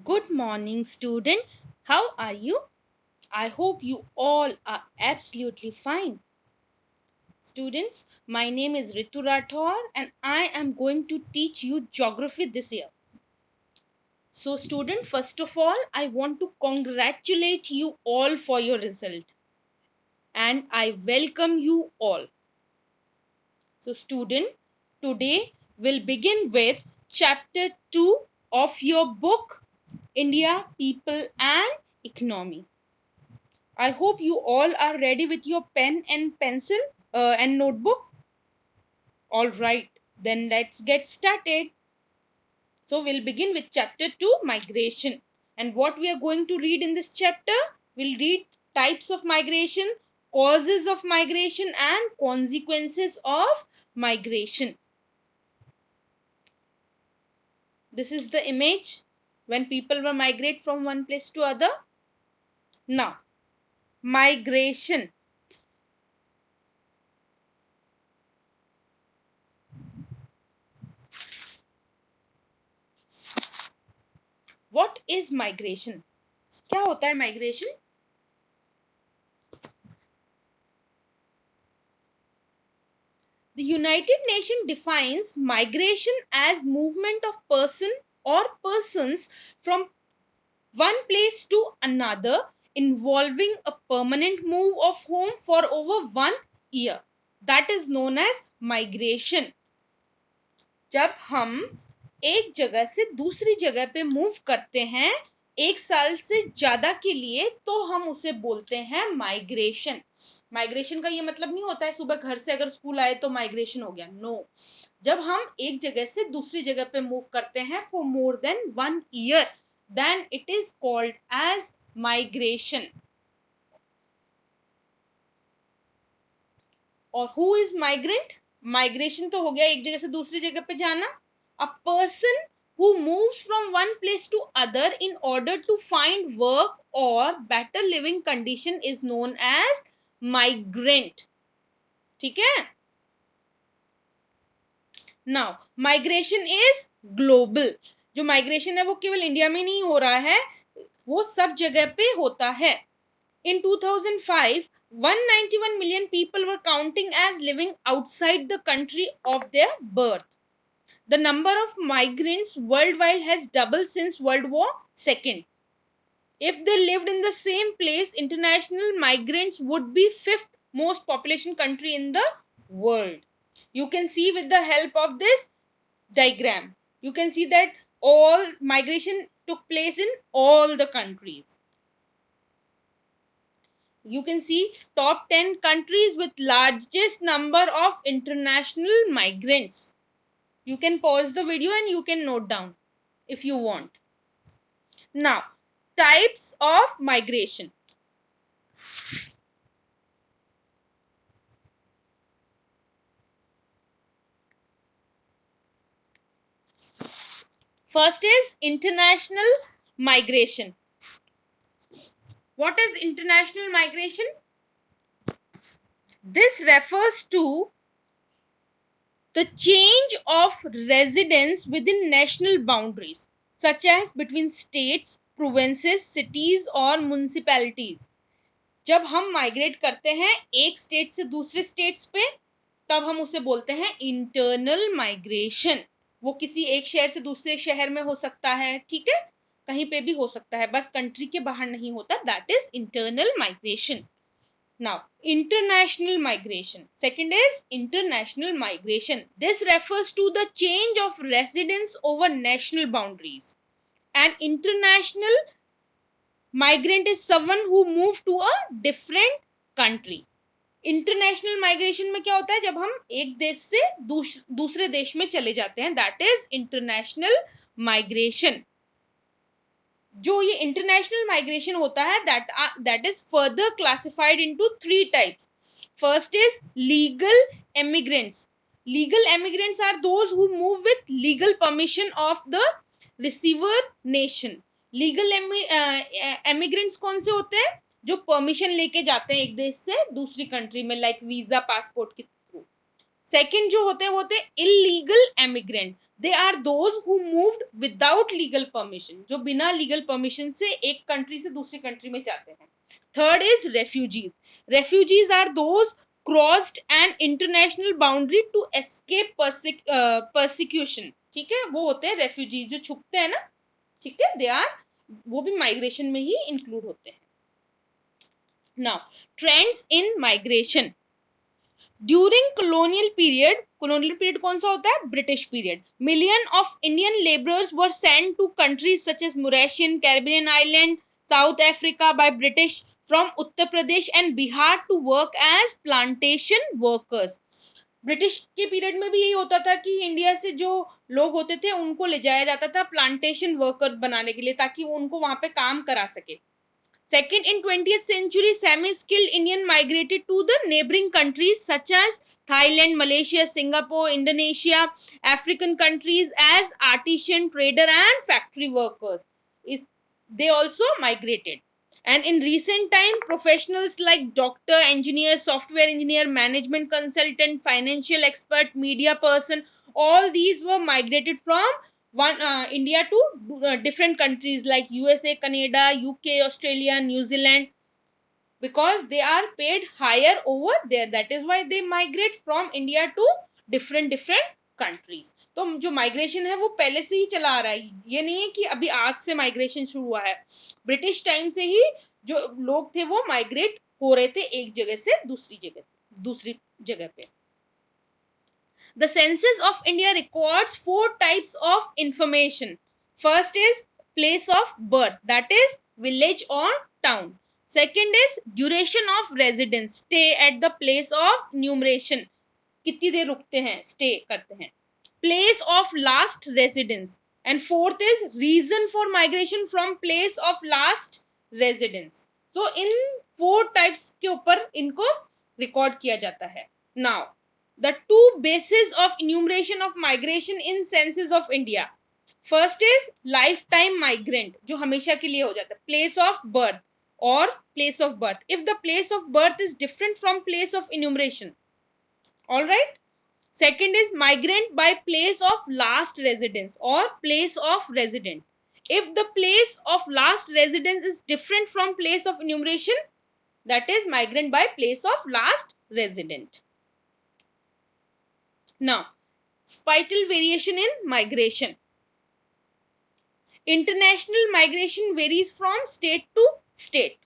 Good morning, students. How are you? I hope you all are absolutely fine. Students, my name is Ritu Rathor and I am going to teach you geography this year. So, student, first of all, I want to congratulate you all for your result and I welcome you all. So, student, today we'll begin with chapter 2 of your book, India, People and Economy. I hope you all are ready with your pen and pencil and notebook. All right, then let's get started. So we'll begin with chapter 2, migration. And what we are going to read in this chapter, we'll read types of migration, causes of migration and consequences of migration. This is the image when people were migrate from one place to other. Now, migration. What is migration? क्या होता है migration? The United Nations defines migration as movement of person or persons from one place to another involving a permanent move of home for over 1 year. That is known as migration. जब हम एक जगह से दूसरी जगह पे move करते हैं 1 साल से ज्यादा के लिए तो हम उसे बोलते हैं माइग्रेशन. माइग्रेशन का ये मतलब नहीं होता है सुबह घर से अगर स्कूल आए तो माइग्रेशन हो गया. नो, जब हम एक जगह से दूसरी जगह पे मूव करते हैं for more than 1 year, then it is called as migration. और हु इज माइग्रेंट? माइग्रेशन तो हो गया एक जगह से दूसरी जगह पे जाना. A person who moves from one place to other in order to find work or better living condition is known as migrant. ठीक है? Now, migration is global. जो migration है वो केवल इंडिया में नहीं हो रहा है, वो सब जगह पे होता है. In 2005, 191 million people were counting as living outside the country of their birth. The number of migrants worldwide has doubled since World War II. If they lived in the same place, international migrants would be fifth most population country in the world. You can see with the help of this diagram. You can see that all migration took place in all the countries. You can see top 10 countries with largest number of international migrants. You can pause the video and you can note down if you want. Now, types of migration. First is international migration. What is international migration? This refers to the change of residence within national boundaries, such as between states, provinces, cities और municipalities. जब हम migrate करते हैं एक state से दूसरे states पे तब हम उसे बोलते हैं इंटरनल माइग्रेशन. वो किसी एक शहर से दूसरे शहर में हो सकता है, ठीक है, कहीं पे भी हो सकता है, बस कंट्री के बाहर नहीं होता. That is internal migration. Now, international migration. Second is international migration. This refers to the change of residence over national boundaries. An international migrant is someone who moved to a different country. International migration में क्या होता है? जब हम एक देश से दूसरे देश में चले जाते हैं, दैट इज इंटरनेशनल माइग्रेशन. जो ये इंटरनेशनल माइग्रेशन होता है that is further classified into 3 types. First is legal emigrants. Legal emigrants are those who move with legal permission of the receiver nation. Legal emigrants कौन से होते हैं? जो permission लेके जाते हैं एक देश से दूसरी कंट्री में, लाइक वीजा पासपोर्ट के थ्रू. सेकंड जो होते हैं वो होते हैं illegal emigrant. They are those who moved without legal permission, जो बिना लीगल परमिशन से एक कंट्री से दूसरी कंट्री में जाते हैं. Third is refugees. Refugees are those crossed an international boundary to escape persecution. ठीक है, वो होते हैं रेफ्यूजीज जो छुपते हैं ना, ठीक है, दे आर, वो भी माइग्रेशन में ही इंक्लूड होते हैं. Now trends in migration during colonial period कौन सा होता है, British period. Million of Indian labourers were sent to countries such as Mauritian, Caribbean island, South Africa by British from Uttar Pradesh and Bihar to work as plantation workers. British के period में भी यही होता था कि India से जो लोग होते थे उनको ले जाया जाता था प्लांटेशन वर्कर्स बनाने के लिए, ताकि वो उनको वहां पे काम करा सके. Second, in 20th century, semi-skilled Indian migrated to the neighboring countries such as Thailand, Malaysia, Singapore, Indonesia, African countries as artisan, trader and factory workers. They also migrated. And in recent time, professionals like doctor, engineer, software engineer, management consultant, financial expert, media person, all these were migrated from India to different countries like USA, Canada, UK, Australia, New Zealand, because they are paid higher over there. That is why they migrate from India to different countries. तो जो migration है वो पहले से ही चला आ रहा है, ये नहीं है कि अभी आज से माइग्रेशन शुरू हुआ है. ब्रिटिश टाइम से ही जो लोग थे वो माइग्रेट हो रहे थे एक जगह से दूसरी जगह पे. The census of India records 4 types of information. First is place of birth, that is village or town. Second is duration of residence, stay at the place of enumeration, कितनी देर रुकते हैं, stay करते हैं. Place of last residence. And fourth is reason for migration from place of last residence. So in 4 types के ऊपर इनको record किया जाता है. Now the 2 bases of enumeration of migration in census of India. First is lifetime migrant, जो हमेशा के लिए हो जाता है, place of birth or place of birth. If the place of birth is different from place of enumeration. All right. Second is migrant by place of last residence or place of resident. If the place of last residence is different from place of enumeration, that is migrant by place of last resident. Now, spital variation in migration. International migration varies from state to state.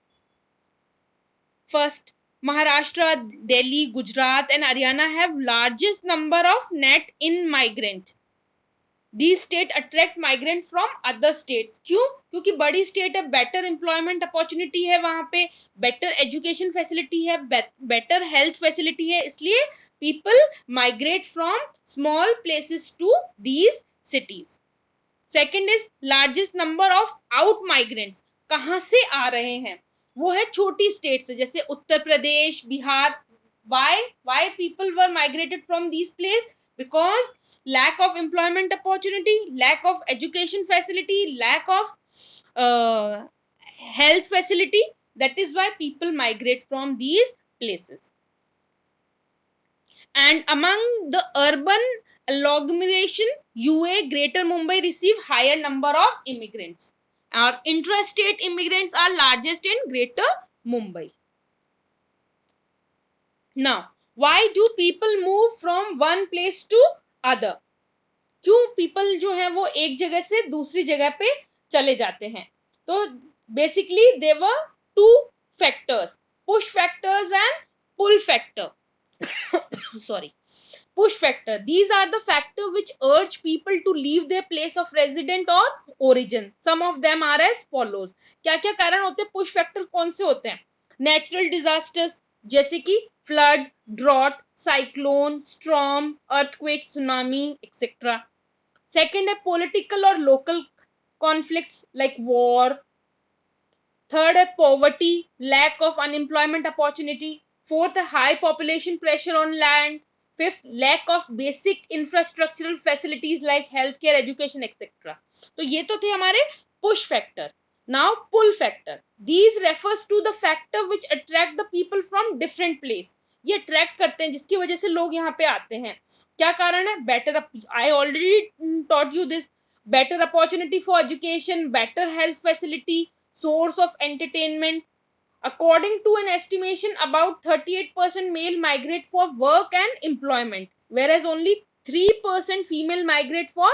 First, Maharashtra, Delhi, Gujarat and Haryana have largest number of net in migrant. These states attract migrant from other states. क्यों? क्योंकि बड़ी state है, better employment opportunity है वहां पे, better education facility है, better health facility है, इसलिए people migrate from small places to these cities. Second is largest number of out migrants. कहां से आ रहे हैं? वो है छोटी स्टेट से, जैसे Uttar Pradesh, Bihar. Why people were migrated from these places? Because lack of employment opportunity, lack of education facility, lack of health facility. That is why people migrate from these places. And among the urban agglomeration, UA, Greater Mumbai receive higher number of immigrants. Our intrastate immigrants are largest in Greater Mumbai. Now, why do people move from one place to other? क्यों people जो है वो एक जगह से दूसरी जगह पे चले जाते हैं? तो basically there were 2 factors, push factors and pull factor. Sorry. Push factor. These are the factors which urge people to leave their place of residence or origin. Some of them are as follows. क्या क्या कारण होते हैं? Push factor कौन से होते हैं? Natural disasters जैसे कि flood, drought, cyclone, storm, earthquake, tsunami etcetera. Second है पॉलिटिकल और local conflicts like war. Third है poverty, lack of unemployment opportunity. Fourth है high population pressure on land. Fifth, lack of basic infrastructural facilities like healthcare, education, etc. तो ये तो थे हमारे push factor. Now pull factor. These refers to the factor which attract the people from different place. ये attract करते हैं जिसकी वजह से लोग यहाँ पे आते हैं. क्या कारण है? Better, I already taught you this, better opportunity for education, better health facility, source of entertainment. According to an estimation, about 38% male migrate for work and employment, whereas only 3% female migrate for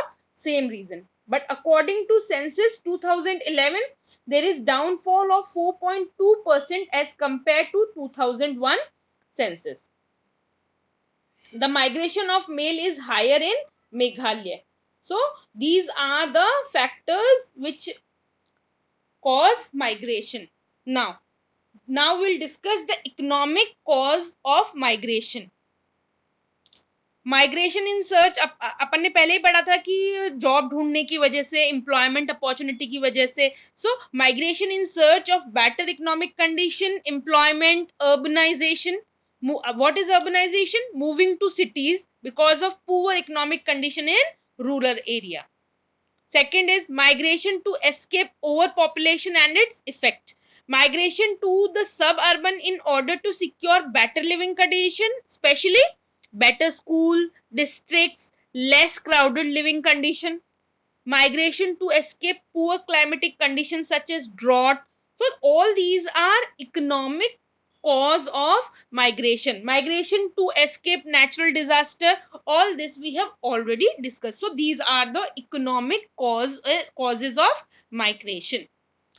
same reason. But according to census 2011, there is downfall of 4.2% as compared to 2001 census. The migration of male is higher in Meghalaya. So these are the factors which cause migration. Now we'll discuss the economic cause of migration. Migration in search, अपन ने पहले ही पढ़ा था कि job ढूंढने की वजह से, एम्प्लॉयमेंट अपॉर्चुनिटी की वजह से. So migration in search of better economic condition, employment, urbanization. What is urbanization? Moving to cities because of poor economic condition in rural area. Second is migration to escape overpopulation and its effect. Migration to the suburban in order to secure better living condition, especially better school districts, less crowded living condition. Migration to escape poor climatic conditions such as drought. So all these are economic cause of migration. Migration to escape natural disaster, all this we have already discussed. So these are the economic causes of migration.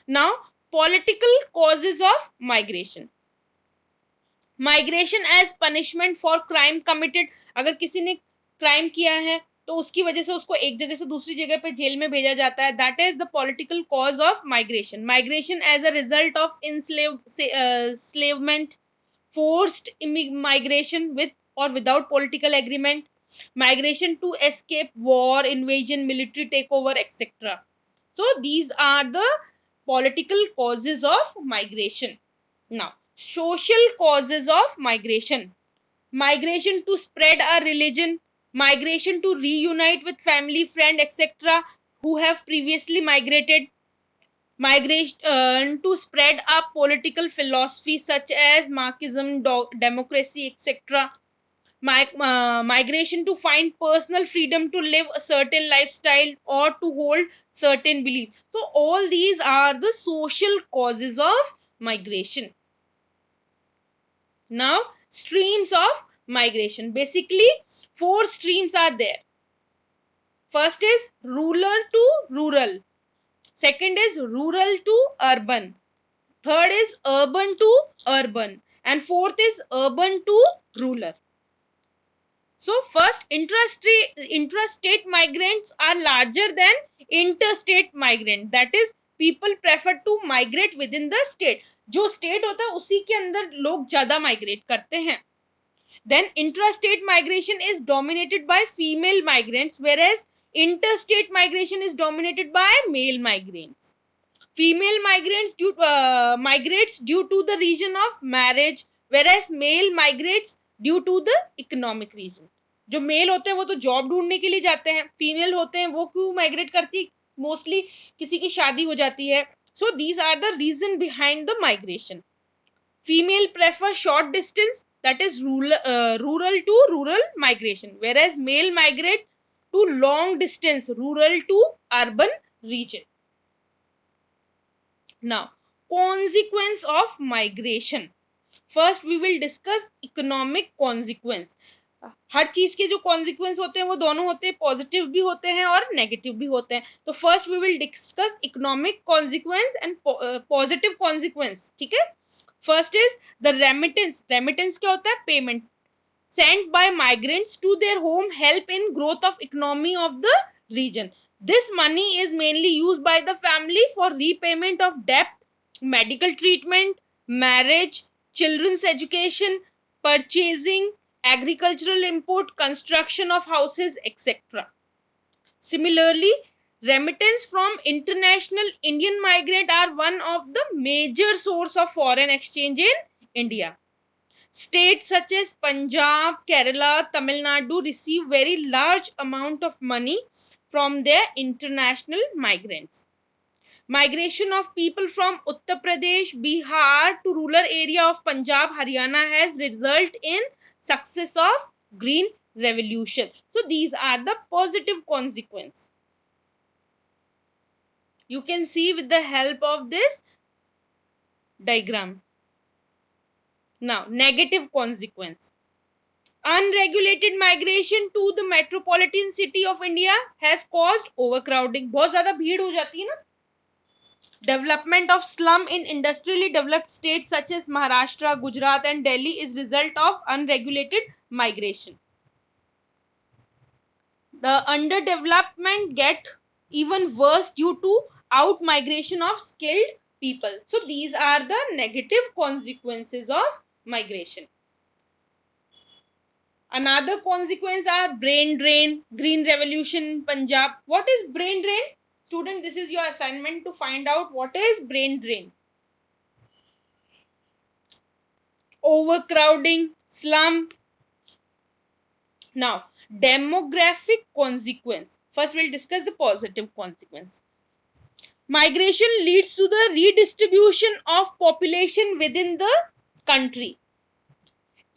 Now political causes of migration. Migration as punishment for crime committed. अगर किसी ने crime किया है तो उसकी वजह से उसको एक जगह से दूसरी जगह पे जेल में भेजा जाता है. That is the political cause of migration. Migration as a result of enslavement, forced migration with or without political agreement, migration to escape war, invasion, military takeover, etc. So these are the political causes of migration. Now social causes of migration. Migration to spread a religion, migration to reunite with family, friend, etc. who have previously migrated, migration to spread a political philosophy such as Marxism, democracy, etc. Migration to find personal freedom to live a certain lifestyle or to hold certain beliefs. So all these are the social causes of migration. Now streams of migration. Basically 4 streams are there. First is rural to rural. Second is rural to urban. Third is urban to urban. And fourth is urban to rural. So first, intrastate migrants are larger than interstate migrant. That is, people prefer to migrate within the state. जो state होता है उसी के अंदर लोग ज़्यादा migrate करते हैं. Then intrastate migration is dominated by female migrants, whereas interstate migration is dominated by male migrants. Female migrants migrates due to the reason of marriage, whereas male migrates due to the economic reason. जो mail होते हैं वो तो job ढूंढने के लिए जाते हैं. फीमेल होते हैं वो क्यों माइग्रेट करती है? मोस्टली किसी की शादी हो जाती है. So these are the reason behind the migration. Female prefer short distance, that is rural to rural migration, whereas male migrate to long distance, rural to urban region. Now consequence of migration. First we will discuss economic consequence. हर चीज के जो consequence होते हैं वो दोनों होते हैं, positive भी होते हैं और नेगेटिव भी होते हैं. तो first we will discuss economic consequence and positive consequence. ठीक है. First is the remittance. Remittance क्या होता है? Payment sent by migrants to their home help in growth of economy of the region. This money is mainly used by the family for repayment of debt, medical treatment, marriage, children's education, purchasing, agricultural import, construction of houses, etc. Similarly, remittance from international Indian migrant are one of the major source of foreign exchange in India. States such as Punjab, Kerala, Tamil Nadu receive very large amount of money from their international migrants. Migration of people from Uttar Pradesh, Bihar to rural area of Punjab, Haryana has resulted in success of green revolution. So these are the positive consequences. You can see with the help of this diagram. Now, negative consequence. Unregulated migration to the metropolitan city of India has caused overcrowding. बहुत ज़्यादा भीड़ हो जाती है ना. Development of slum in industrially developed states such as Maharashtra, Gujarat and Delhi is result of unregulated migration. The underdevelopment get even worse due to out migration of skilled people. So these are the negative consequences of migration. Another consequence are brain drain, green revolution in Punjab. What is brain drain? Student, this is your assignment to find out what is brain drain. Overcrowding, slum. Now, demographic consequence. First, we'll discuss the positive consequence. Migration leads to the redistribution of population within the country.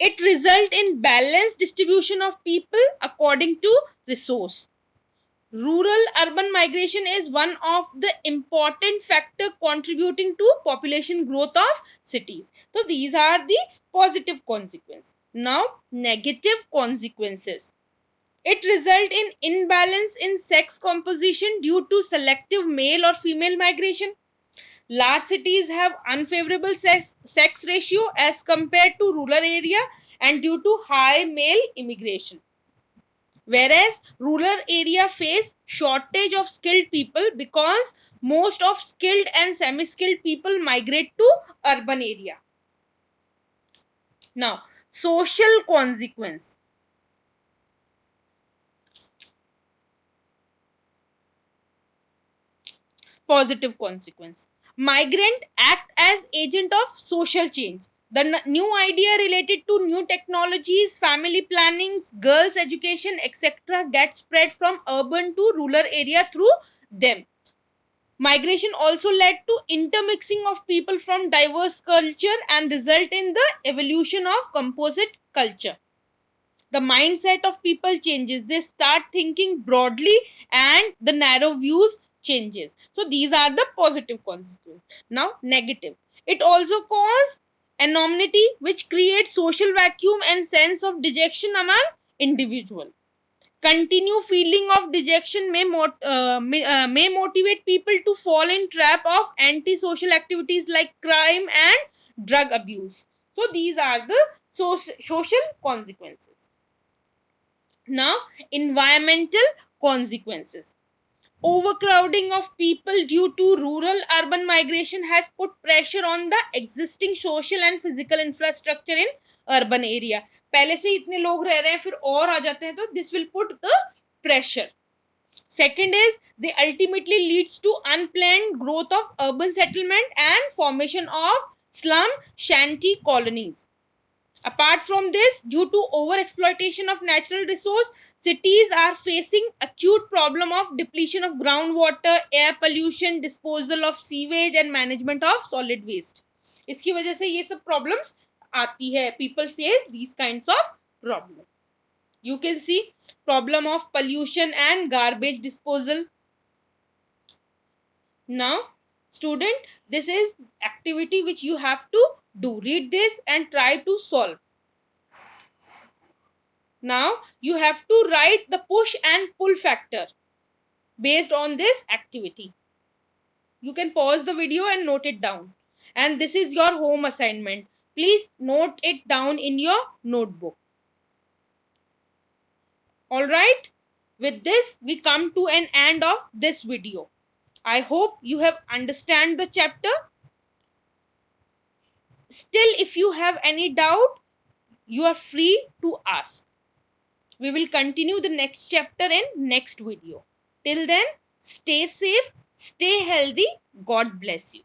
It results in balanced distribution of people according to resource. Rural-urban migration is one of the important factors contributing to population growth of cities. So these are the positive consequences. Now, negative consequences. It results in imbalance in sex composition due to selective male or female migration. Large cities have unfavorable sex ratio as compared to rural area and due to high male immigration. Whereas rural area face shortage of skilled people because most of skilled and semi-skilled people migrate to urban area. Now, social consequence. Positive consequence. Migrant act as agent of social change. The new idea related to new technologies, family plannings, girls' education, etc. get spread from urban to rural area through them. Migration also led to intermixing of people from diverse culture and result in the evolution of composite culture. The mindset of people changes. They start thinking broadly and the narrow views changes. So these are the positive consequences. Now, negative. It also causes anonymity, which creates social vacuum and sense of dejection among individuals. Continue feeling of dejection may motivate people to fall in trap of antisocial activities like crime and drug abuse. So these are the social consequences. Now, environmental consequences. Overcrowding of people due to rural-urban migration has put pressure on the existing social and physical infrastructure in urban area. पहले से इतने लोग रह रहे हैं फिर और आ जाते हैं तो this will put the pressure. Second is they ultimately leads to unplanned growth of urban settlement and formation of slum shanty colonies. Apart from this, due to overexploitation of natural resource, cities are facing acute problem of depletion of groundwater, air pollution, disposal of sewage and management of solid waste. इसकी वजह से ये सब problems आती है. People face these kinds of problems. You can see problem of pollution and garbage disposal. Now, student, this is activity which you have to do. Read this and try to solve. Now, you have to write the push and pull factor based on this activity. You can pause the video and note it down. And this is your home assignment. Please note it down in your notebook. Alright, with this we come to an end of this video. I hope you have understand the chapter. Still, if you have any doubt, you are free to ask. We will continue the next chapter in next video. Till then, stay safe, stay healthy. God bless you.